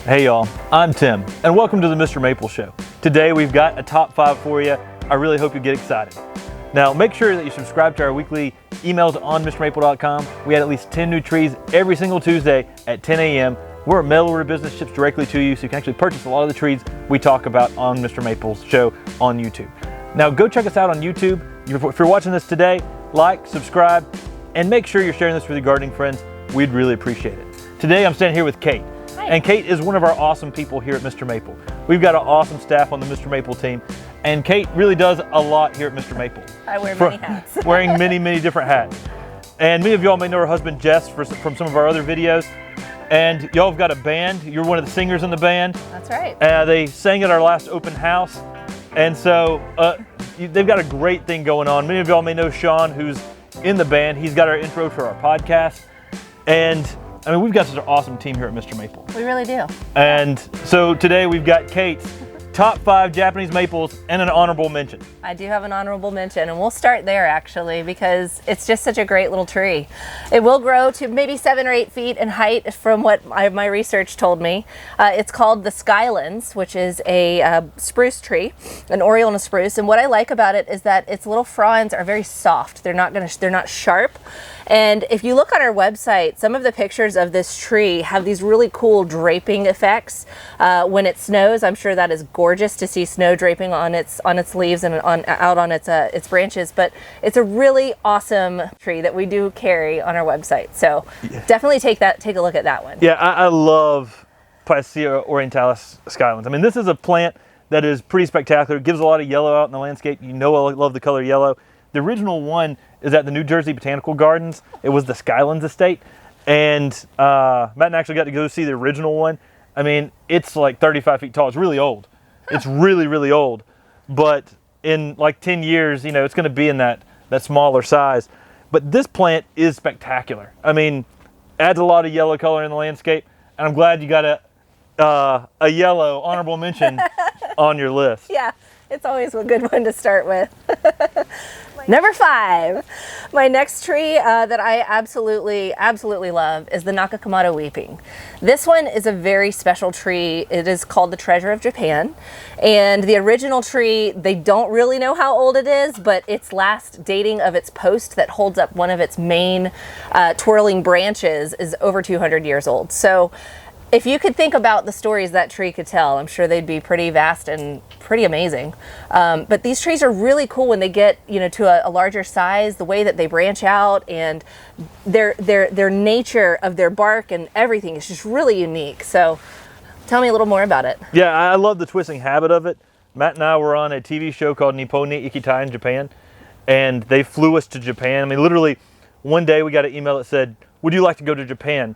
Hey y'all, I'm Tim, and welcome to the Mr. Maple Show. Today we've got a top 5 for you. I really hope you get excited. Now make sure that you subscribe to our weekly emails on MrMaple.com. We had at least 10 new trees every single Tuesday at 10 a.m. We're a mail order business, ships directly to you, so you can actually purchase a lot of the trees we talk about on Mr. Maple's show on YouTube. Now go check us out on YouTube. If you're watching this today, like, subscribe, and make sure you're sharing this with your gardening friends. We'd really appreciate it. Today I'm standing here with Cate. And Cate is one of our awesome people here at Mr. Maple. We've got an awesome staff on the Mr. Maple team, and Cate really does a lot here at Mr. Maple. I wear many hats. Wearing many different hats. And many of y'all may know her husband Jess from some of our other videos. And y'all have got a band. You're one of the singers in the band. That's right. They sang at our last open house. And so they've got a great thing going on. Many of y'all may know Sean, who's in the band. He's got our intro for our podcast. And I mean, we've got such an awesome team here at Mr. Maple. We really do. And so today we've got Cate's top 5 Japanese maples and an honorable mention. I do have an honorable mention, and we'll start there actually because it's just such a great little tree. It will grow to maybe 7 or 8 feet in height from what my research told me. It's called the Skylands, which is a spruce tree, an Oriental spruce. And what I like about it is that its little fronds are very soft. They're not sharp. And if you look on our website, some of the pictures of this tree have these really cool draping effects. When it snows, I'm sure that is gorgeous to see snow draping on its leaves and out on its branches. But it's a really awesome tree that we do carry on our website. So definitely take a look at that one. Yeah, I love Picea orientalis Skylands. I mean, this is a plant that is pretty spectacular. It gives a lot of yellow out in the landscape. You know I love the color yellow. The original one is at the New Jersey Botanical Gardens. It was the Skylands estate. And Matt and I actually got to go see the original one. I mean, it's like 35 feet tall. It's really old. It's really old. But in like 10 years, you know, it's going to be in that smaller size. But this plant is spectacular. I mean, adds a lot of yellow color in the landscape. And I'm glad you got a yellow honorable mention on your list. Yeah, it's always a good one to start with. Number 5, my next tree that I absolutely love is the Nakakakumoto Weeping. This one is a very special tree. It is called the Treasure of Japan. And the original tree, they don't really know how old it is, but its last dating of its post that holds up one of its main twirling branches is over 200 years old. So if you could think about the stories that tree could tell, I'm sure they'd be pretty vast and pretty amazing. But these trees are really cool when they get, you know, to a larger size, the way that they branch out and their nature of their bark and everything is just really unique. So tell me a little more about it. Yeah, I love the twisting habit of it. Matt and I were on a TV show called Nippon ni Ikitai in Japan, and they flew us to Japan. I mean, literally one day we got an email that said, "Would you like to go to Japan?"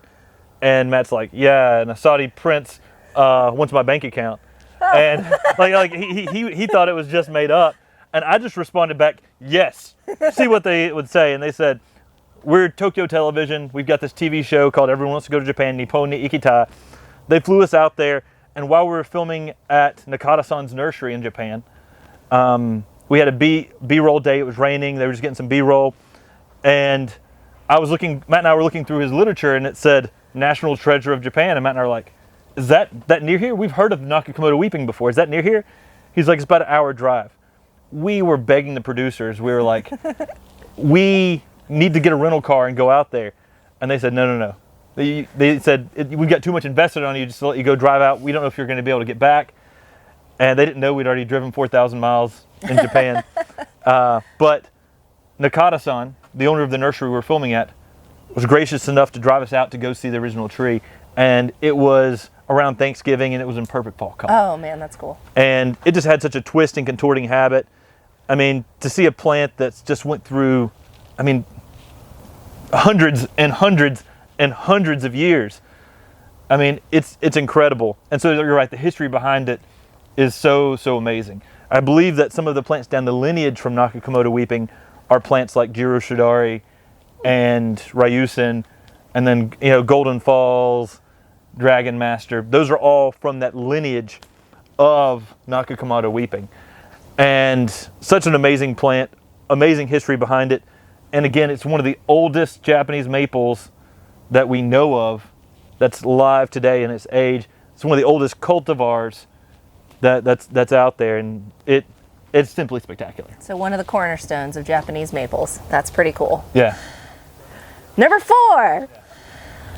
And Matt's like, "Yeah," and a Saudi prince wants my bank account. Oh. And like he thought it was just made up. And I just responded back, "Yes." See what they would say. And they said, "We're Tokyo Television. We've got this TV show called Everyone Wants to Go to Japan, Nippon ni Ikitai." They flew us out there. And while we were filming at Nakata-san's nursery in Japan, we had a B-roll day. It was raining. They were just getting some B-roll. And Matt and I were looking through his literature, and it said, National Treasure of Japan. And Matt and I were like, "Is that near here? We've heard of Nakakakumoto Weeping before. Is that near here?" He's like, "It's about an hour drive." We were begging the producers. We were like, "We need to get a rental car and go out there." And they said, no. They said, "We've got too much invested on you just to let you go drive out. We don't know if you're going to be able to get back." And they didn't know we'd already driven 4,000 miles in Japan. But Nakata-san, the owner of the nursery we were filming at, was gracious enough to drive us out to go see the original tree. And it was around Thanksgiving, and it was in perfect fall color. Oh man, that's cool. And it just had such a twisting, contorting habit. I mean, to see a plant that's just went through, I mean, hundreds and hundreds and hundreds of years. I mean, it's incredible. And so you're right, the history behind it is so amazing. I believe that some of the plants down the lineage from Nakakakumoto Weeping are plants like Jiro Shidari and Ryusen, and then, you know, Golden Falls, Dragon Master. Those are all from that lineage of Nakakakumoto Weeping. And such an amazing plant, amazing history behind it. And again, it's one of the oldest Japanese maples that we know of that's alive today in its age. It's one of the oldest cultivars that's out there, and it's simply spectacular. So one of the cornerstones of Japanese maples. That's pretty cool. Yeah. Number 4.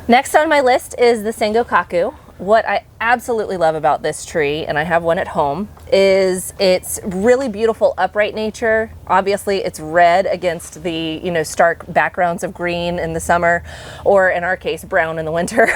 Next on my list is the Sengoku. What I absolutely love about this tree, and I have one at home, is its really beautiful upright nature. Obviously, it's red against the, stark backgrounds of green in the summer, or in our case, brown in the winter.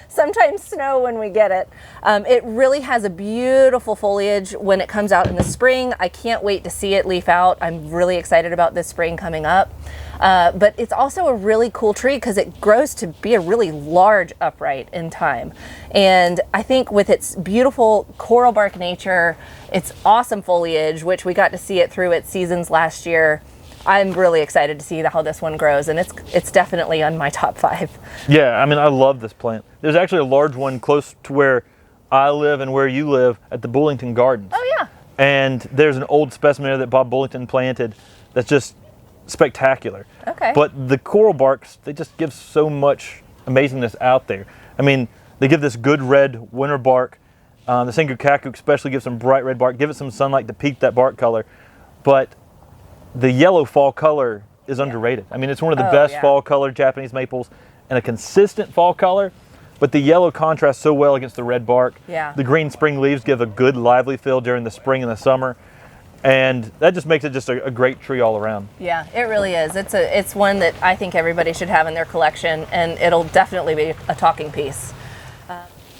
Sometimes snow when we get it. It really has a beautiful foliage when it comes out in the spring. I can't wait to see it leaf out. I'm really excited about this spring coming up. But it's also a really cool tree because it grows to be a really large upright in time. And I think with its beautiful coral bark nature, its awesome foliage, which we got to see it through its seasons last year, I'm really excited to see how this one grows, and it's definitely on my top 5. Yeah, I mean, I love this plant. There's actually a large one close to where I live and where you live at the Bullington Gardens. Oh, yeah. And there's an old specimen there that Bob Bullington planted that's just spectacular. Okay. But the coral barks, they just give so much amazingness out there. I mean, they give this good red winter bark. The Sengoku especially gives some bright red bark. Give it some sunlight to peak that bark color. But the yellow fall color is underrated. I mean, it's one of the best fall color Japanese maples, and a consistent fall color. But the yellow contrasts so well against the red bark. Yeah. The green spring leaves give a good lively feel during the spring and the summer. And that just makes it just a great tree all around. Yeah, it really is. It's one that I think everybody should have in their collection, and it'll definitely be a talking piece.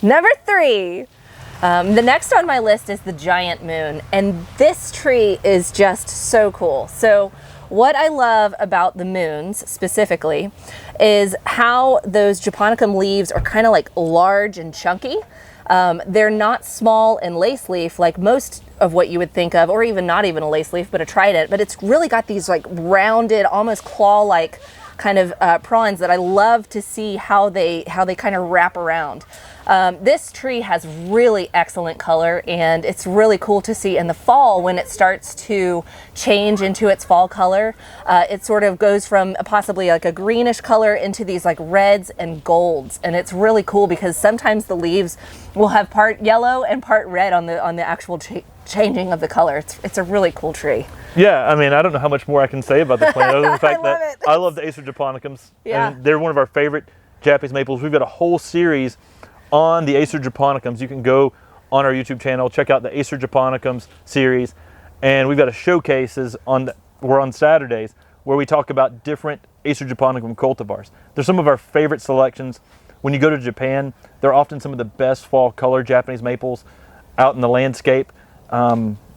Number 3. The next on my list is the giant moon, and this tree is just so cool. So what I love about the moons specifically is how those Japonicum leaves are kind of like large and chunky. They're not small and lace leaf like most of what you would think of, or even not even a lace leaf, but a trident. But it's really got these like rounded, almost claw-like kind of prawns that I love to see how they kind of wrap around. This tree has really excellent color, and it's really cool to see in the fall when it starts to change into its fall color. It sort of goes from possibly like a greenish color into these like reds and golds, and it's really cool because sometimes the leaves will have part yellow and part red on the actual changing of the color. It's a really cool tree. Yeah, I mean, I don't know how much more I can say about the plant other than the fact that I love the Acer Japonicums. Yeah. And they're one of our favorite Japanese maples. We've got a whole series on the Acer Japonicums. You can go on our YouTube channel, check out the Acer Japonicums series, and we've got a showcases we're on Saturdays where we talk about different Acer Japonicum cultivars. They're some of our favorite selections. When you go to Japan, they're often some of the best fall color Japanese maples out in the landscape.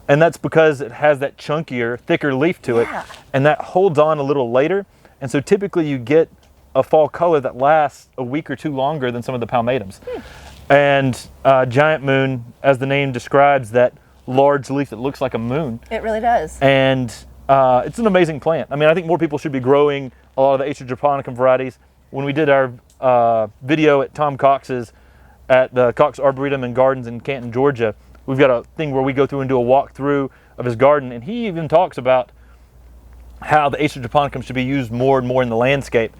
And that's because it has that chunkier, thicker leaf to it, and that holds on a little later. And so typically you get a fall color that lasts a week or 2 longer than some of the palmatums. And giant moon, as the name describes, that large leaf that looks like a moon. It really does. And it's an amazing plant. I mean, I think more people should be growing a lot of the Acer Japonicum varieties. When we did our video at Tom Cox's at the Cox Arboretum and Gardens in Canton, Georgia, we've got a thing where we go through and do a walkthrough of his garden, and he even talks about how the Acer Japonicum should be used more and more in the landscape.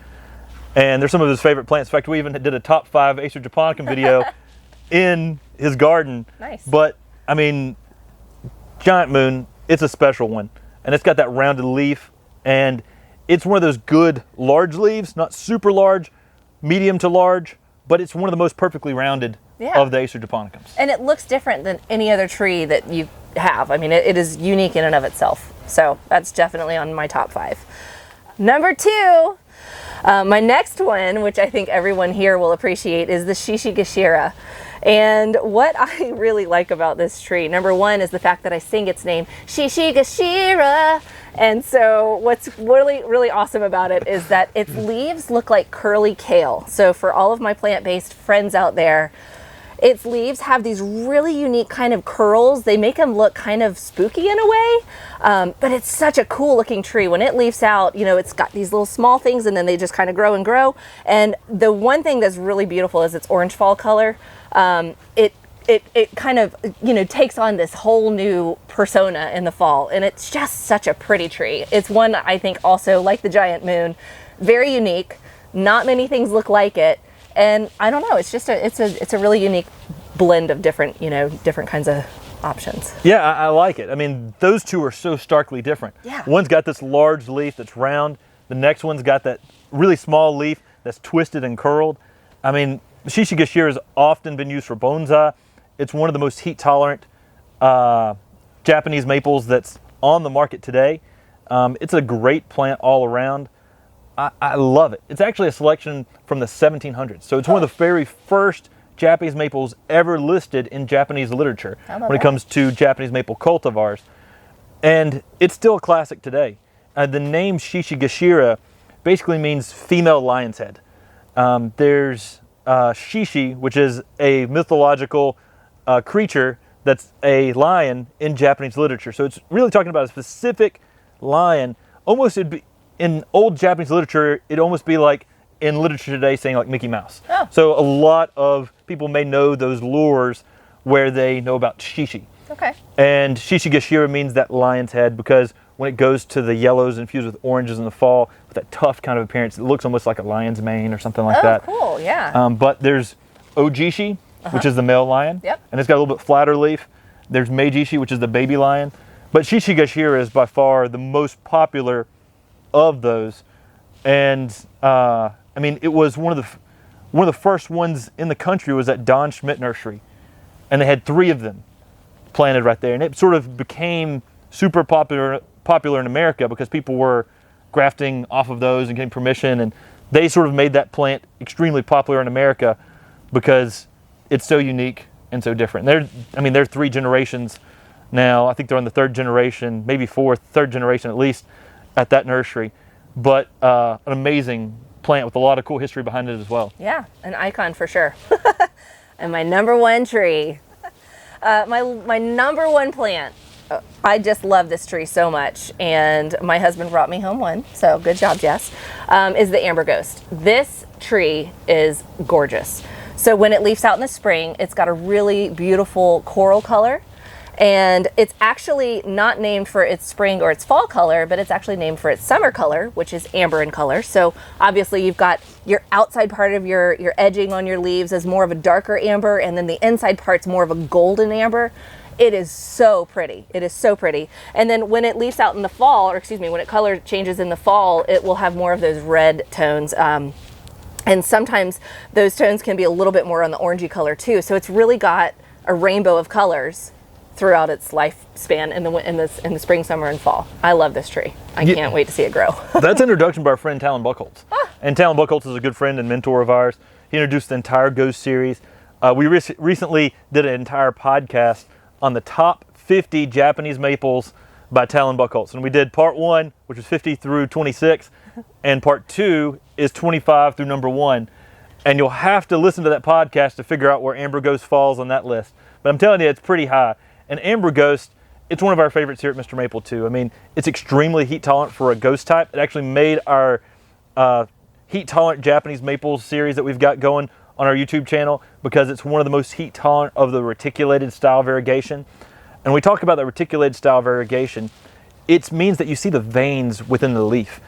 And they're some of his favorite plants. In fact, we even did a top 5 Acer Japonicum video in his garden. Nice. But, I mean, giant moon, it's a special one. And it's got that rounded leaf, and it's one of those good large leaves, not super large, medium to large, but it's one of the most perfectly rounded of the Acer Japonicums. And it looks different than any other tree that you have. I mean, it is unique in and of itself. So that's definitely on my top 5. Number 2, my next one, which I think everyone here will appreciate, is the Shishi Gashira. And what I really like about this tree, number 1, is the fact that I sing its name, Shishi Gashira. And so what's really, really awesome about it is that its leaves look like curly kale. So for all of my plant-based friends out there, its leaves have these really unique kind of curls. They make them look kind of spooky in a way, but it's such a cool looking tree. When it leaves out, it's got these little small things, and then they just kind of grow and grow. And the one thing that's really beautiful is its orange fall color. It kind of, takes on this whole new persona in the fall, and it's just such a pretty tree. It's one I think also, like the giant moon, very unique. Not many things look like it. And I don't know, it's just it's a really unique blend of different, different kinds of options. Yeah, I like it. I mean, those two are so starkly different. Yeah. One's got this large leaf that's round. The next one's got that really small leaf that's twisted and curled. I mean, Shishi Gashira has often been used for bonsai. It's one of the most heat tolerant Japanese maples that's on the market today. It's a great plant all around. I love it. It's actually a selection from the 1700s. So it's one of the very first Japanese maples ever listed in Japanese literature when it comes to Japanese maple cultivars. And it's still a classic today. The name Shishi Gashira basically means female lion's head. There's Shishi, which is a mythological creature that's a lion in Japanese literature. So it's really talking about a specific lion. Almost it'd be, in old Japanese literature, it'd almost be like in literature today saying like Mickey Mouse. Oh. So a lot of people may know those lures where they know about Shishi. Okay. And Shishi Gashira means that lion's head because when it goes to the yellows infused with oranges in the fall, with that tough kind of appearance, it looks almost like a lion's mane or something like that. Oh, cool, yeah. But there's Ojishi, which is the male lion. Yep. And it's got a little bit flatter leaf. There's Meijishi, which is the baby lion. But Shishi Gashira is by far the most popular of those. And I mean, it was one of the first ones in the country was at Don Schmidt Nursery. And they had 3 of them planted right there. And it sort of became super popular in America because people were grafting off of those and getting permission. And they sort of made that plant extremely popular in America because it's so unique and so different. They're 3 generations now. I think they're on the 3rd generation, maybe 4th, 3rd generation at least at that nursery. But an amazing plant with a lot of cool history behind it as well. Yeah, an icon for sure. And my number 1 tree. My number 1 plant. I just love this tree so much, and my husband brought me home one, so good job, Jess, is the Amber Ghost. This tree is gorgeous. So when it leaves out in the spring, it's got a really beautiful coral color, and it's actually not named for its spring or its fall color, but it's actually named for its summer color, which is amber in color. So obviously you've got your outside part of your edging on your leaves is more of a darker amber, and then the inside part's more of a golden amber. It is so pretty. It is so pretty. And then when it leaves out in the fall, or excuse me, when it color changes in the fall, it will have more of those red tones. And sometimes those tones can be a little bit more on the orangey color too. So it's really got a rainbow of colors throughout its lifespan in the spring, summer, and fall. I love this tree. I can't wait to see it grow. That's introduction by our friend Talon Buchholz. And Talon Buchholz is a good friend and mentor of ours. He introduced the entire Ghost series. We recently did an entire podcast on the top 50 Japanese maples by Talon Buchholz. And we did part 1, which was 50 through 26, and part 2 is 25 through number 1. And you'll have to listen to that podcast to figure out where Amber Ghost falls on that list. But I'm telling you, it's pretty high. And Amber Ghost, it's one of our favorites here at MrMaple too. I mean, it's extremely heat tolerant for a ghost type. It actually made our heat tolerant Japanese maples series that we've got going on our YouTube channel because it's one of the most heat tolerant of the reticulated style variegation. And we talk about the reticulated style variegation. It means that you see the veins within the leaf.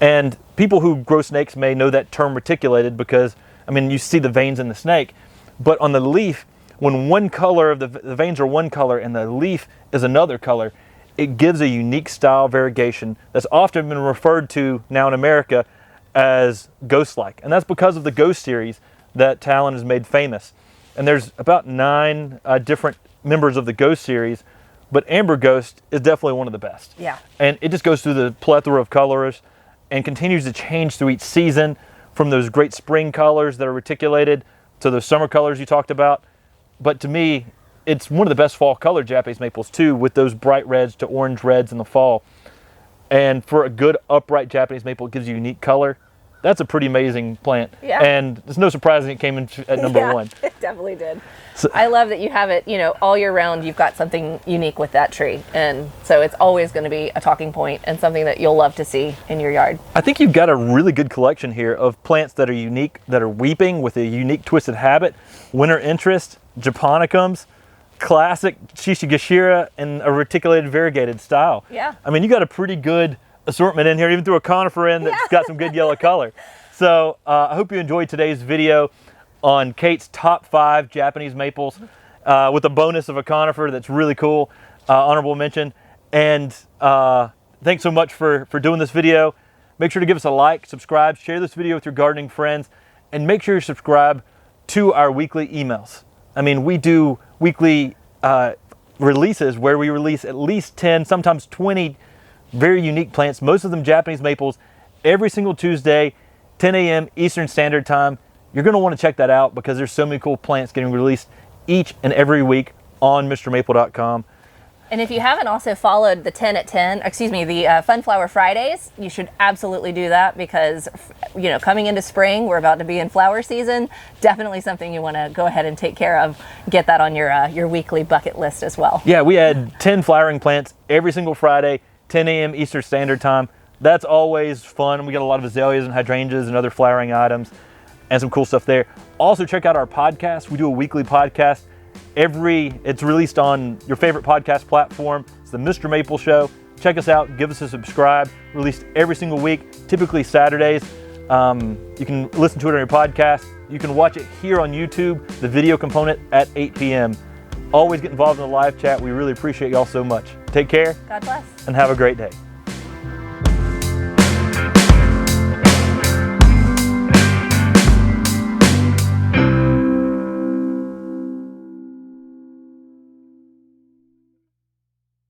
And people who grow snakes may know that term reticulated because, I mean, you see the veins in the snake. But on the leaf, when one color of the veins are one color and the leaf is another color, it gives a unique style variegation that's often been referred to now in America as ghost-like. And that's because of the Ghost series that Talon has made famous. And there's about 9 different members of the Ghost series, but Amber Ghost is definitely one of the best. Yeah. And it just goes through the plethora of colors and continues to change through each season, from those great spring colors that are reticulated to those summer colors you talked about. But to me, it's one of the best fall color Japanese maples too, with those bright reds to orange reds in the fall. And for a good upright Japanese maple, it gives you unique color. That's a pretty amazing plant. Yeah. And it's no surprise that it came in at number 1. It definitely did. So, I love that you have it, all year round. You've got something unique with that tree. And so it's always going to be a talking point and something that you'll love to see in your yard. I think you've got a really good collection here of plants that are unique, that are weeping with a unique twisted habit, winter interest, japonicums, classic Shishi Gashira, and a reticulated variegated style. Yeah. I mean, you got a pretty good assortment in here, even threw a conifer in that's got some good yellow color. So I hope you enjoyed today's video. on Cate's top 5 Japanese maples with a bonus of a conifer that's really cool, honorable mention. And thanks so much for doing this video. Make sure to give us a like, subscribe, share this video with your gardening friends, and make sure you subscribe to our weekly emails. I mean, we do weekly releases where we release at least 10, sometimes 20 very unique plants, most of them Japanese maples, every single Tuesday, 10 a.m. Eastern Standard Time. You're going to want to check that out because there's so many cool plants getting released each and every week on MrMaple.com. And if you haven't also followed the 10 at 10, excuse me, the Funflower Fridays, you should absolutely do that because, you know, coming into spring, we're about to be in flower season. Definitely something you want to go ahead and take care of. Get that on your weekly bucket list as well. Yeah, we add 10 flowering plants every single Friday, 10 a.m. Eastern Standard Time. That's always fun. We got a lot of azaleas and hydrangeas and other flowering items and some cool stuff there. Also, check out our podcast. We do a weekly podcast. It's released on your favorite podcast platform. It's the Mr. Maple Show. Check us out. Give us a subscribe. Released every single week, typically Saturdays. You can listen to it on your podcast. You can watch it here on YouTube, the video component at 8 p.m. Always get involved in the live chat. We really appreciate y'all so much. Take care. God bless. And have a great day.